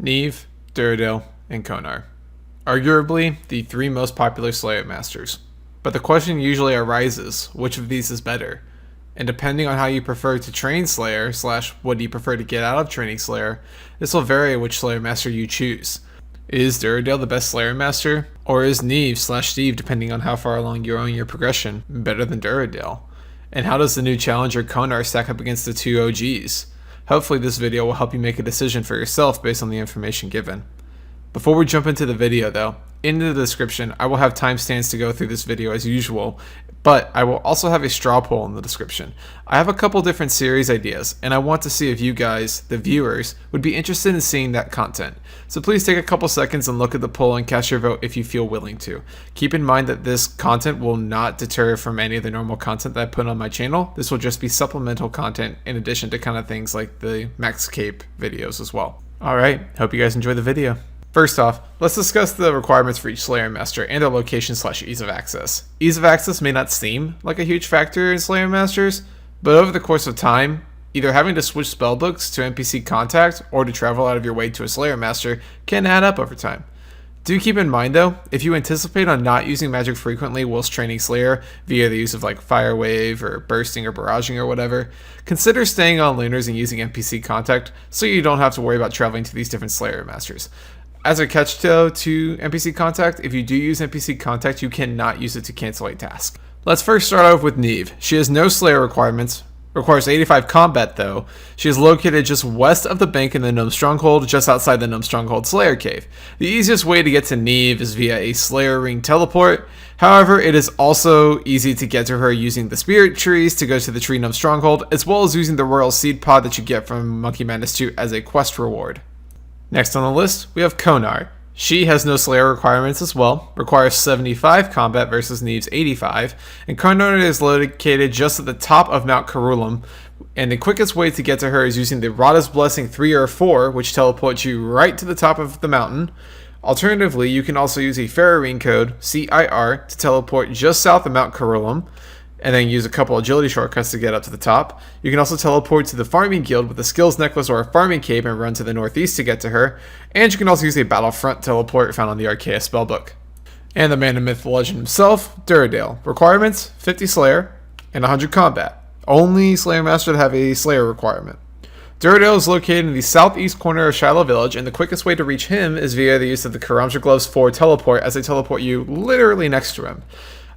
Nieve, Duardel, and Konar. Arguably the three most popular Slayer masters. But the question usually arises, which of these is better? And depending on how you prefer to train Slayer / what do you prefer to get out of training Slayer, this will vary which Slayer master you choose. Is Duardel the best Slayer master? Or is Nieve / Steve, depending on how far along you're on your progression, better than Duardel? And how does the new challenger Konar stack up against the two OGs? Hopefully this video will help you make a decision for yourself based on the information given. Before we jump into the video though, in the description I will have timestamps to go through this video as usual, but I will also have a straw poll in the description. I have a couple different series ideas, and I want to see if you guys, the viewers, would be interested in seeing that content. So please take a couple seconds and look at the poll and cast your vote if you feel willing to. Keep in mind that this content will not deter from any of the normal content that I put on my channel. This will just be supplemental content in addition to kind of things like the Max Cape videos as well. Alright, hope you guys enjoy the video. First off, let's discuss the requirements for each Slayer Master and their location / ease of access. Ease of access may not seem like a huge factor in Slayer Masters, but over the course of time, either having to switch spellbooks to NPC contact or to travel out of your way to a Slayer Master can add up over time. Do keep in mind though, if you anticipate on not using magic frequently whilst training Slayer via the use of like Fire Wave or Bursting or Barraging or whatever, consider staying on Lunars and using NPC contact so you don't have to worry about traveling to these different Slayer Masters. As a catch though to NPC contact, if you do use NPC contact, you cannot use it to cancel a task. Let's first start off with Nieve. She has no Slayer requirements, requires 85 combat though. She is located just west of the bank in the Gnome Stronghold, just outside the Gnome Stronghold Slayer Cave. The easiest way to get to Nieve is via a Slayer Ring teleport. However, it is also easy to get to her using the Spirit Trees to go to the Tree Gnome Stronghold, as well as using the Royal Seed Pod that you get from Monkey Madness 2 as a quest reward. Next on the list, we have Konar. She has no Slayer requirements as well, requires 75 combat versus Nieve's 85, and Konar is located just at the top of Mount Carullum, and the quickest way to get to her is using the Rada's Blessing 3 or 4, which teleports you right to the top of the mountain. Alternatively, you can also use a Fairy Ring code, CIR, to teleport just south of Mount Carullum, and then use a couple agility shortcuts to get up to the top. You can also teleport to the Farming Guild with a Skills Necklace or a Farming Cape and run to the northeast to get to her. And you can also use a Battlefront teleport found on the Archaea spellbook. And the man of myth, the legend himself, Duardel. Requirements, 50 Slayer and 100 combat. Only Slayer Master to have a Slayer requirement. Duardel is located in the southeast corner of Shiloh Village, and the quickest way to reach him is via the use of the Karamja Gloves 4 teleport, as they teleport you literally next to him.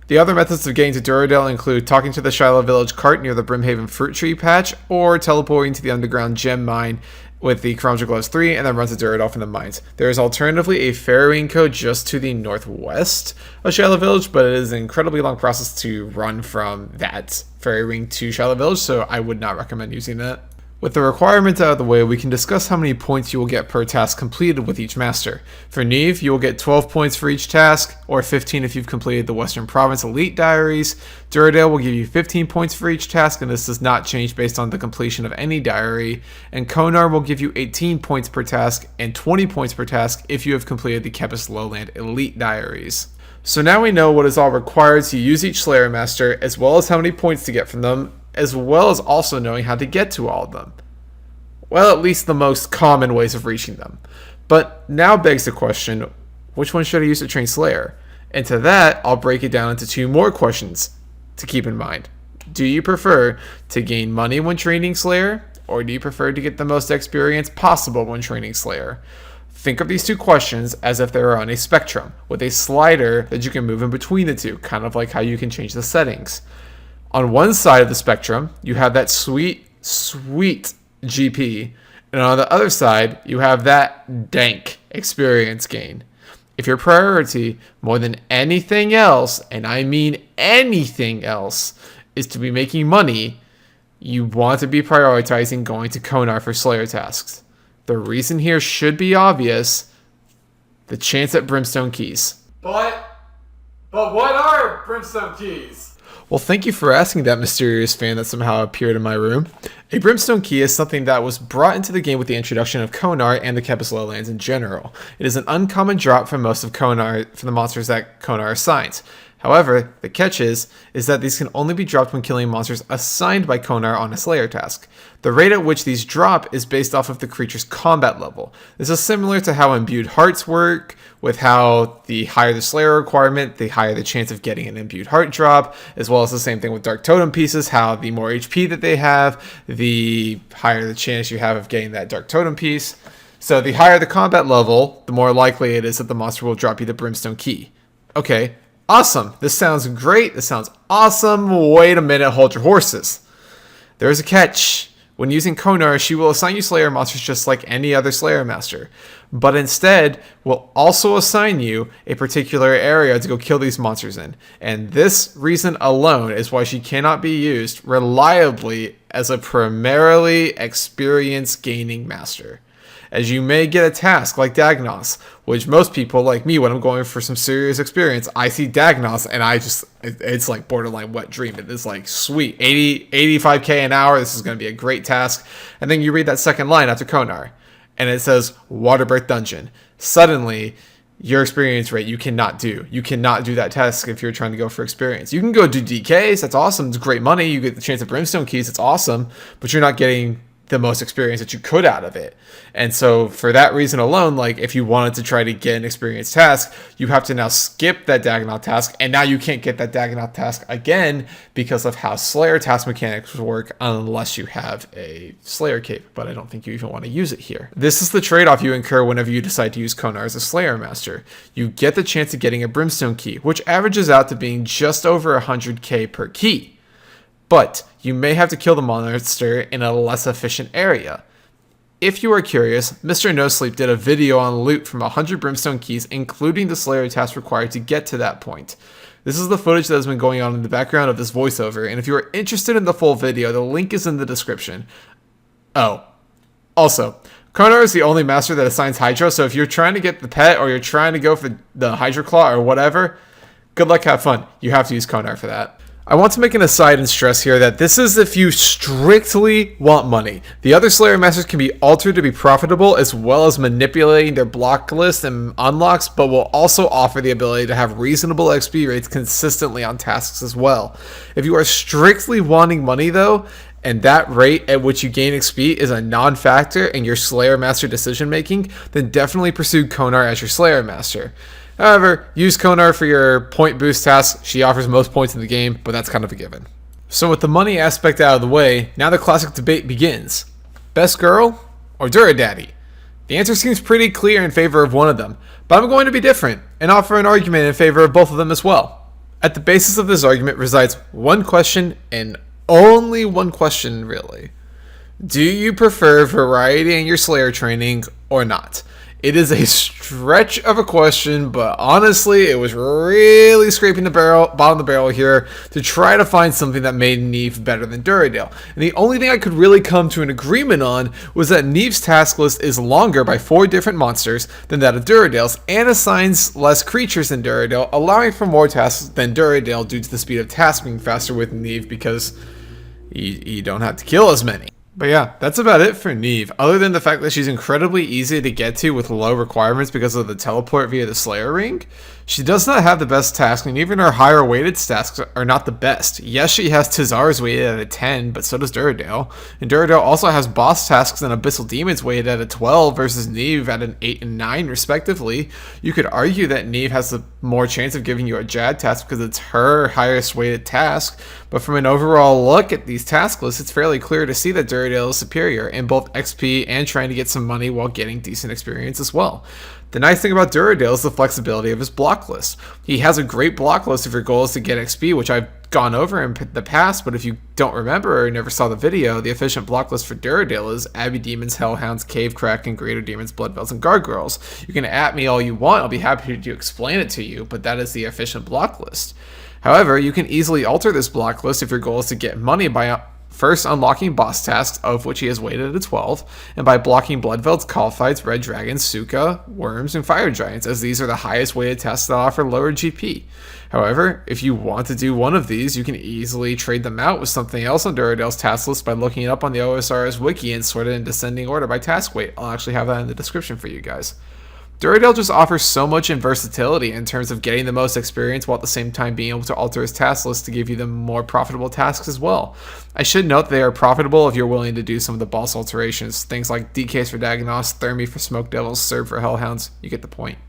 The other methods of getting to Duardel include talking to the Shiloh Village cart near the Brimhaven Fruit Tree patch, or teleporting to the underground gem mine with the Karamja Gloves 3 and then run to Duardel from the mines. There is alternatively a Fairy Ring code just to the northwest of Shiloh Village, but it is an incredibly long process to run from that Fairy Ring to Shiloh Village, so I would not recommend using that. With the requirements out of the way, we can discuss how many points you will get per task completed with each master. For Nieve, you will get 12 points for each task, or 15 if you've completed the Western Province Elite Diaries. Duardel will give you 15 points for each task, and this does not change based on the completion of any diary. And Konar will give you 18 points per task and 20 points per task if you have completed the Kepis Lowland Elite Diaries. So now we know what is all required to use each Slayer Master, as well as how many points to get from them, as well as also knowing how to get to all of them. Well, at least the most common ways of reaching them. But now begs the question, which one should I use to train Slayer? And to that, I'll break it down into two more questions to keep in mind. Do you prefer to gain money when training Slayer, or do you prefer to get the most experience possible when training Slayer? Think of these two questions as if they were on a spectrum, with a slider that you can move in between the two, kind of like how you can change the settings. On one side of the spectrum, you have that sweet GP, and on the other side, you have that dank experience gain. If your priority, more than anything else, and I mean anything else, is to be making money, you want to be prioritizing going to Konar for Slayer tasks. The reason here should be obvious: the chance at Brimstone Keys. But what are Brimstone Keys? Well, thank you for asking that mysterious fan that somehow appeared in my room. A Brimstone Key is something that was brought into the game with the introduction of Konar and the Kepis Lowlands in general. It is an uncommon drop for most of Konar for the monsters that Konar assigns. However, the catch is that these can only be dropped when killing monsters assigned by Konar on a Slayer task. The rate at which these drop is based off of the creature's combat level. This is similar to how imbued hearts work, with how the higher the Slayer requirement, the higher the chance of getting an imbued heart drop, as well as the same thing with Dark Totem pieces, how the more HP that they have, the higher the chance you have of getting that Dark Totem piece. So the higher the combat level, the more likely it is that the monster will drop you the Brimstone Key. Okay, awesome. This sounds great. This sounds awesome. Wait a minute, hold your horses. There's a catch. When using Konar, she will assign you Slayer monsters just like any other Slayer master, but instead will also assign you a particular area to go kill these monsters in. And this reason alone is why she cannot be used reliably as a primarily experience gaining master. As you may get a task like Dagnos, which most people like me, when I'm going for some serious experience, I see Dagnos and it's like borderline wet dream. It is like, sweet, 85k an hour, this is going to be a great task. And then you read that second line after Konar, and it says Waterbirth Dungeon. Suddenly, your experience rate you cannot do. You cannot do that task if you're trying to go for experience. You can go do DKs, that's awesome, it's great money, you get the chance of Brimstone Keys, it's awesome, but you're not getting the most experience that you could out of it. And so for that reason alone, like if you wanted to try to get an experience task, you have to now skip that Dagonaut task, and now you can't get that Dagonaut task again because of how Slayer task mechanics work unless you have a Slayer cape, but I don't think you even want to use it here. This is the trade-off you incur whenever you decide to use Konar as a Slayer master. You get the chance of getting a Brimstone Key, which averages out to being just over 100k per key. But you may have to kill the monster in a less efficient area. If you are curious, Mr. No Sleep did a video on loot from 100 Brimstone Keys, including the Slayer task required to get to that point. This is the footage that has been going on in the background of this voiceover, and if you are interested in the full video, the link is in the description. Oh, also, Konar is the only master that assigns Hydro, so if you're trying to get the pet, or you're trying to go for the Hydro Claw, or whatever, good luck, have fun. You have to use Konar for that. I want to make an aside and stress here that this is if you strictly want money. The other Slayer Masters can be altered to be profitable, as well as manipulating their block list and unlocks, but will also offer the ability to have reasonable XP rates consistently on tasks as well. If you are strictly wanting money though, and that rate at which you gain XP is a non-factor in your Slayer Master decision making, then definitely pursue Konar as your Slayer Master. However, use Konar for your point boost tasks. She offers most points in the game, but that's kind of a given. So with the money aspect out of the way, now the classic debate begins. Best girl or Duradaddy? The answer seems pretty clear in favor of one of them, but I'm going to be different and offer an argument in favor of both of them as well. At the basis of this argument resides one question, and only one question really. Do you prefer variety in your Slayer training or not? It is a stretch of a question, but honestly, it was really scraping the bottom of the barrel here to try to find something that made Nieve better than Duradel. And the only thing I could really come to an agreement on was that Nieve's task list is longer by 4 different monsters than that of Duradel's, and assigns less creatures than Duradel, allowing for more tasks than Duradel due to the speed of tasks being faster with Nieve because you don't have to kill as many. But yeah, that's about it for Nieve, other than the fact that she's incredibly easy to get to with low requirements because of the teleport via the Slayer Ring. She does not have the best tasks, and even her higher weighted tasks are not the best. Yes, she has Tizar's weighted at a 10, but so does Duradel. And Duradel also has boss tasks and Abyssal Demons weighted at a 12 versus Nieve at an 8 and 9 respectively. You could argue that Nieve has the more chance of giving you a Jad task because it's her highest weighted task, but from an overall look at these task lists, it's fairly clear to see that Duradel is superior in both XP and trying to get some money while getting decent experience as well. The nice thing about Duradel is the flexibility of his block list. He has a great block list if your goal is to get XP, which I've gone over in the past, but if you don't remember or never saw the video, the efficient block list for Duradel is Abbey Demons, Hellhounds, Cave Kraken, Greater Demons, Bloodvells, and Gargoyles. You can at me all you want, I'll be happy to explain it to you, but that is the efficient block list. However, you can easily alter this block list if your goal is to get money by First, unlocking boss tasks, of which he is weighted at a 12, and by blocking Bloodveld's Call Fights, Red Dragons, Suka, Worms, and Fire Giants, as these are the highest weighted tasks that offer lower GP. However, if you want to do one of these, you can easily trade them out with something else on Duardel's task list by looking it up on the OSRS wiki and sort it in descending order by task weight. I'll actually have that in the description for you guys. Duardel just offers so much in versatility in terms of getting the most experience while at the same time being able to alter his task list to give you the more profitable tasks as well. I should note they are profitable if you're willing to do some of the boss alterations, things like DKs for Dagonos, Thermi for Smoke Devils, Serve for Hellhounds, you get the point.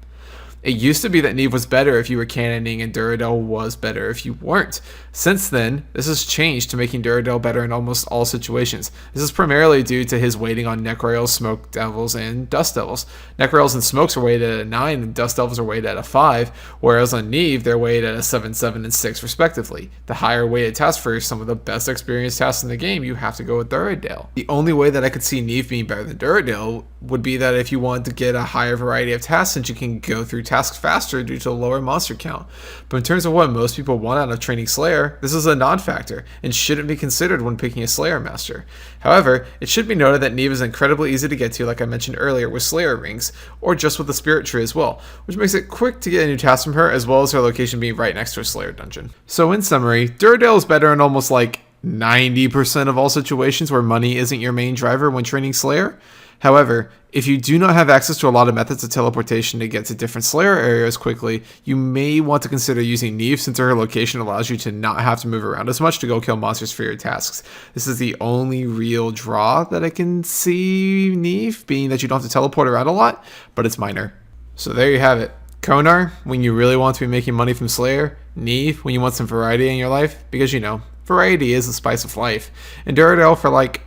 It used to be that Nieve was better if you were cannoning and Duardel was better if you weren't. Since then, this has changed to making Duardel better in almost all situations. This is primarily due to his weighting on Necroils, Smoke Devils, and Dust Devils. Necroils and Smokes are weighted at a 9 and Dust Devils are weighted at a 5, whereas on Nieve they're weighted at a 7, 7, and 6 respectively. The higher weighted tasks for some of the best experienced tasks in the game, you have to go with Duardel. The only way that I could see Nieve being better than Duardel would be that if you wanted to get a higher variety of tasks, since you can go through tasks faster due to a lower monster count. But in terms of what most people want out of training Slayer, this is a non-factor and shouldn't be considered when picking a Slayer master. However, it should be noted that Nieve is incredibly easy to get to, like I mentioned earlier, with Slayer rings, or just with the Spirit Tree as well, which makes it quick to get a new task from her, as well as her location being right next to a Slayer dungeon. So in summary, Duardel is better in almost like 90% of all situations where money isn't your main driver when training Slayer. However, if you do not have access to a lot of methods of teleportation to get to different Slayer areas quickly, you may want to consider using Nieve, since her location allows you to not have to move around as much to go kill monsters for your tasks. This is the only real draw that I can see Nieve, being that you don't have to teleport around a lot, but it's minor. So there you have it. Konar, when you really want to be making money from Slayer. Nieve, when you want some variety in your life, because you know, variety is the spice of life. And Duardel for like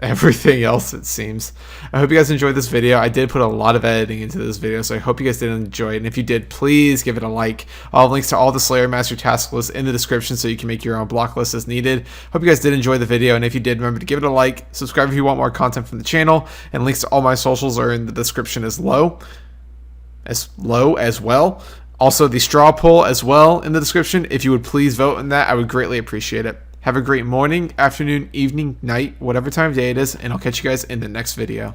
everything else, it seems. I hope you guys enjoyed this video. I did put a lot of editing into this video, so I hope you guys did enjoy it. And if you did, please give it a like. I'll have links to all the Slayer Master task lists in the description so you can make your own block list as needed. Hope you guys did enjoy the video, and if you did, remember to give it a like, subscribe if you want more content from the channel, and links to all my socials are in the description as well. Also, the straw poll as well in the description. If you would please vote on that, I would greatly appreciate it. Have a great morning, afternoon, evening, night, whatever time of day it is, and I'll catch you guys in the next video.